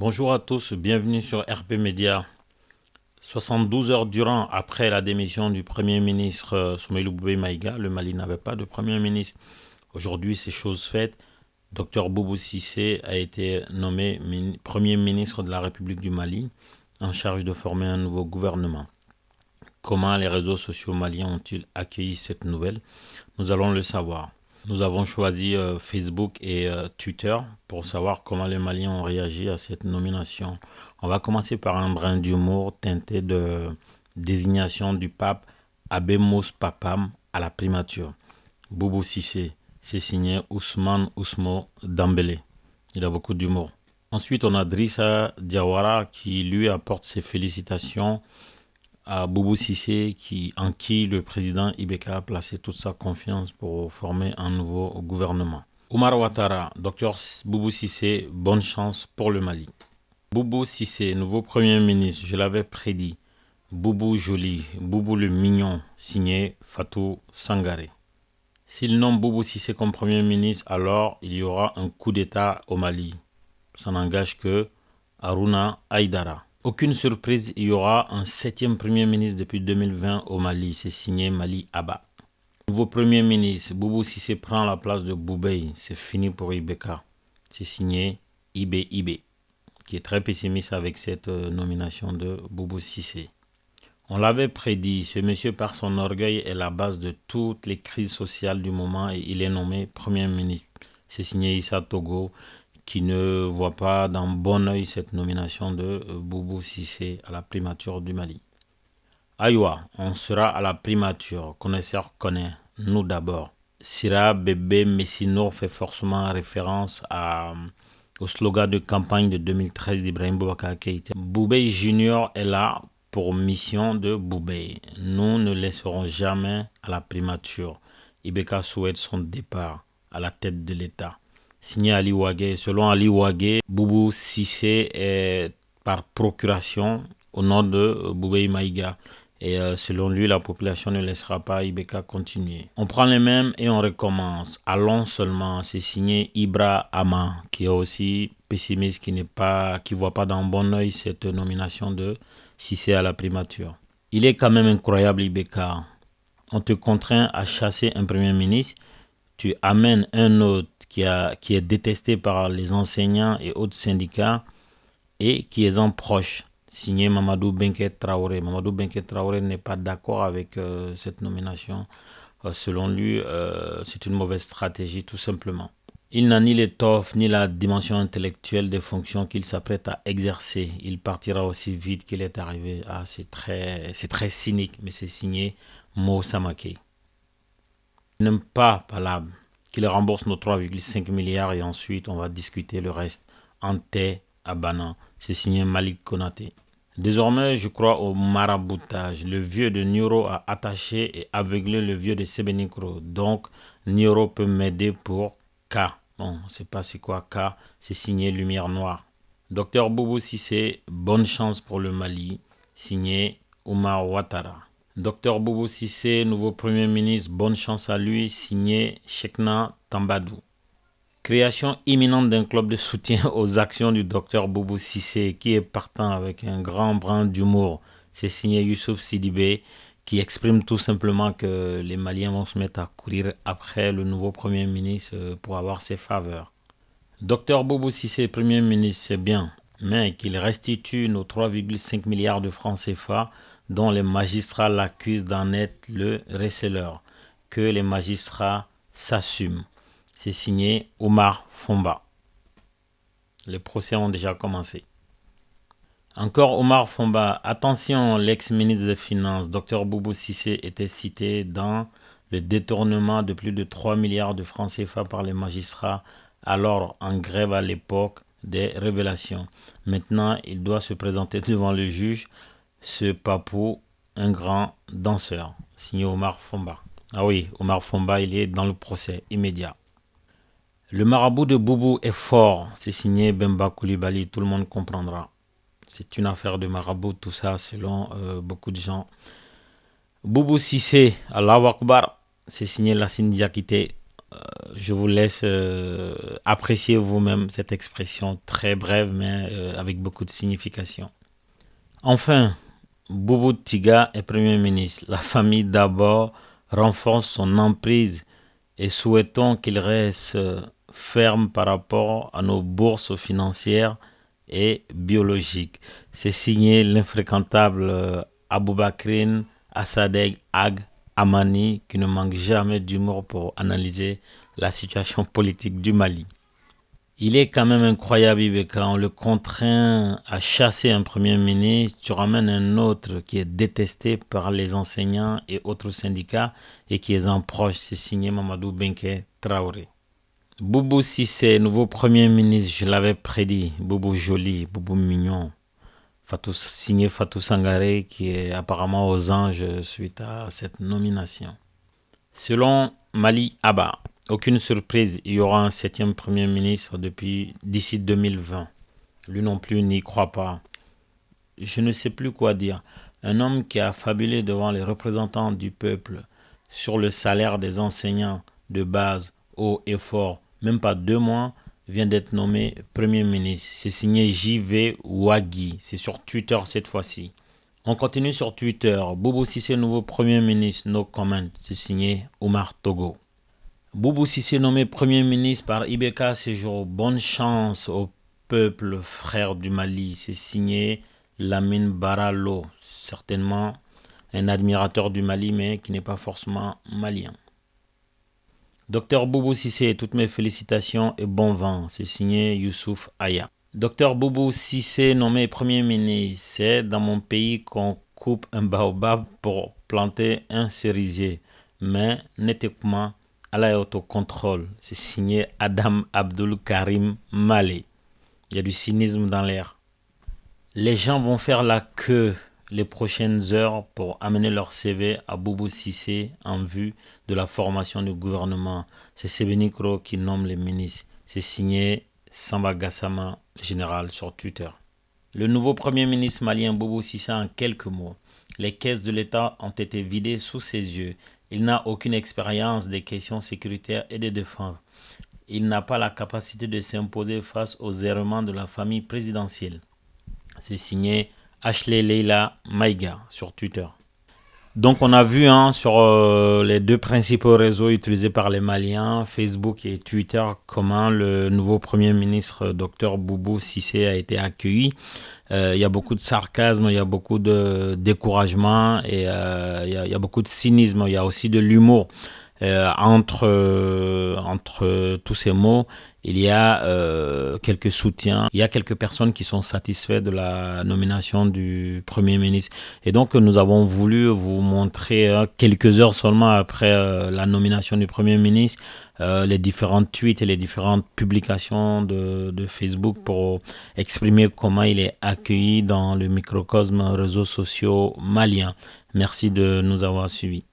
Bonjour à tous, bienvenue sur RP Média. 72 heures durant après la démission du Premier ministre Soumaïlou Boubèye Maïga, le Mali n'avait pas de Premier ministre. Aujourd'hui, c'est chose faite. Dr Boubou Cissé a été nommé Premier ministre de la République du Mali en charge de former un nouveau gouvernement. Comment les réseaux sociaux maliens ont-ils accueilli cette nouvelle? Nous allons le savoir. Nous avons choisi Facebook et Twitter pour savoir comment les Maliens ont réagi à cette nomination. On va commencer par un brin d'humour teinté de désignation du pape Abbé Mousse Papam à la primature. Boubou Cissé, c'est signé Ousmane Ousmo Dambélé. Il a beaucoup d'humour. Ensuite, on a Drissa Diawara qui lui apporte ses félicitations à Boubou Cissé en qui le président Ibeka a placé toute sa confiance pour former un nouveau gouvernement. Oumar Ouattara, Dr Boubou Cissé, bonne chance pour le Mali. Boubou Cissé, nouveau Premier ministre, je l'avais prédit. Boubou joli, Boubou le mignon, signé Fatou Sangaré. S'il nomme Boubou Cissé comme Premier ministre, alors il y aura un coup d'État au Mali. Ça n'engage que Harouna Haïdara. Aucune surprise, il y aura un 7e Premier ministre depuis 2020 au Mali. C'est signé Mali Abba. Nouveau Premier ministre, Boubou Cissé prend la place de Boubèye. C'est fini pour Ibeka. C'est signé Ibé, qui est très pessimiste avec cette nomination de Boubou Cissé. On l'avait prédit, ce monsieur par son orgueil est la base de toutes les crises sociales du moment et il est nommé Premier ministre. C'est signé Issa Togo, qui ne voit pas d'un bon oeil cette nomination de Boubou Cissé à la primature du Mali. Aïwa, on sera à la primature, connaisseur connaît, nous d'abord. Sira Bébé Messinour fait forcément référence au slogan de campagne de 2013 d'Ibrahim Boubacar Keïta. Boubèye Junior est là pour mission de Boubèye. Nous ne laisserons jamais à la primature. Ibeka souhaite son départ à la tête de l'État. Signé Ali Ouagé. Selon Ali Ouagé, Boubou Cissé est par procuration au nom de Boubèye Maïga. Et selon lui, la population ne laissera pas Ibeka continuer. On prend les mêmes et on recommence. Allons seulement. C'est signé Ibra Ama, qui est aussi pessimiste, qui ne voit pas d'un bon oeil cette nomination de Cissé à la primature. Il est quand même incroyable, Ibeka. On te contraint à chasser un premier ministre. Tu amènes un autre qui est détesté par les enseignants et autres syndicats et qui est en proche, signé Mamadou Benket Traoré. Mamadou Benket Traoré n'est pas d'accord avec cette nomination. Selon lui, c'est une mauvaise stratégie tout simplement. Il n'a ni l'étoffe ni la dimension intellectuelle des fonctions qu'il s'apprête à exercer. Il partira aussi vite qu'il est arrivé. C'est très cynique, mais c'est signé Mo Samake. Je n'aime pas Palab, qu'il rembourse nos 3,5 milliards et ensuite on va discuter le reste. Ante Abana, c'est signé Malik Konaté. Désormais, je crois au maraboutage. Le vieux de Nioro a attaché et aveuglé le vieux de Sebenikro. Donc, Nioro peut m'aider pour K. Bon, on ne sait pas c'est quoi K, c'est signé Lumière Noire. Docteur Boubou Cissé, bonne chance pour le Mali, signé Oumar Ouattara. Docteur Boubou Cissé, nouveau Premier ministre, bonne chance à lui, signé Chekna Tambadou. Création imminente d'un club de soutien aux actions du docteur Boubou Cissé, qui est partant avec un grand brin d'humour. C'est signé Youssouf Sidibé, qui exprime tout simplement que les Maliens vont se mettre à courir après le nouveau Premier ministre pour avoir ses faveurs. Docteur Boubou Cissé, Premier ministre, c'est bien, mais qu'il restitue nos 3,5 milliards de francs CFA dont les magistrats l'accusent d'en être le receleur. Que les magistrats s'assument. C'est signé Omar Fomba. Les procès ont déjà commencé. Encore Omar Fomba. Attention, l'ex-ministre des Finances, Dr Boubou Cissé, était cité dans le détournement de plus de 3 milliards de francs CFA par les magistrats, alors en grève à l'époque des révélations. Maintenant, il doit se présenter devant le juge. Ce papou, un grand danseur, signé Omar Fomba. Ah oui, Omar Fomba, il est dans le procès immédiat. Le marabout de Boubou est fort, c'est signé Bemba Koulibaly, tout le monde comprendra. C'est une affaire de marabout, tout ça, selon beaucoup de gens. Boubou Cissé, Allahu Akbar, c'est signé Lassine Diakité. Je vous laisse apprécier vous-même cette expression très brève mais avec beaucoup de signification. Enfin, Boubou Tiga est Premier ministre. La famille d'abord renforce son emprise et souhaitons qu'il reste ferme par rapport à nos bourses financières et biologiques. C'est signé l'infréquentable Aboubakrine Assadeg Ag Amani qui ne manque jamais d'humour pour analyser la situation politique du Mali. Il est quand même incroyable, Ibeka, on le contraint à chasser un premier ministre, tu ramènes un autre qui est détesté par les enseignants et autres syndicats et qui est en proche, c'est signé Mamadou Benke Traoré. Boubou Cissé, nouveau premier ministre, je l'avais prédit, Boubou joli, Boubou mignon. Signé Fatou Sangaré qui est apparemment aux anges suite à cette nomination. Selon Mali Abba, aucune surprise, il y aura un 7e Premier ministre d'ici 2020. Lui non plus n'y croit pas. Je ne sais plus quoi dire. Un homme qui a fabulé devant les représentants du peuple sur le salaire des enseignants de base, haut et fort, même pas 2 mois, vient d'être nommé Premier ministre. C'est signé JV Ouagui. C'est sur Twitter cette fois-ci. On continue sur Twitter. Boubou Cissé, nouveau Premier ministre, no comment. C'est signé Omar Togo. Boubou Cissé nommé Premier ministre par Ibeka Séjour. Bonne chance au peuple frère du Mali. C'est signé Lamine Baralo. Certainement un admirateur du Mali, mais qui n'est pas forcément malien. Docteur Boubou Cissé, toutes mes félicitations et bon vent. C'est signé Youssouf Aya. Docteur Boubou Cissé, nommé Premier ministre, c'est dans mon pays qu'on coupe un baobab pour planter un cerisier. Mais nettement, Allah est autocontrôle. C'est signé Adam Abdul Karim Malé. Il y a du cynisme dans l'air. Les gens vont faire la queue les prochaines heures pour amener leur CV à Boubou Cissé en vue de la formation du gouvernement. C'est Sebenikro qui nomme les ministres. C'est signé Samba Gassama, général sur Twitter. Le nouveau Premier ministre malien Boubou Cissé en quelques mots. Les caisses de l'État ont été vidées sous ses yeux. Il n'a aucune expérience des questions sécuritaires et de défense. Il n'a pas la capacité de s'imposer face aux errements de la famille présidentielle. C'est signé Ashley Leila Maïga sur Twitter. Donc on a vu sur les 2 principaux réseaux utilisés par les Maliens, Facebook et Twitter, comment le nouveau Premier ministre Dr Boubou Cissé a été accueilli. Il y a beaucoup de sarcasme, il y a beaucoup de découragement et il y a beaucoup de cynisme, il y a aussi de l'humour. Entre tous ces mots, il y a quelques soutiens, il y a quelques personnes qui sont satisfaites de la nomination du Premier ministre. Et donc, nous avons voulu vous montrer quelques heures seulement après la nomination du Premier ministre, les différents tweets et les différentes publications de Facebook pour exprimer comment il est accueilli dans le microcosme réseaux sociaux maliens. Merci de nous avoir suivis.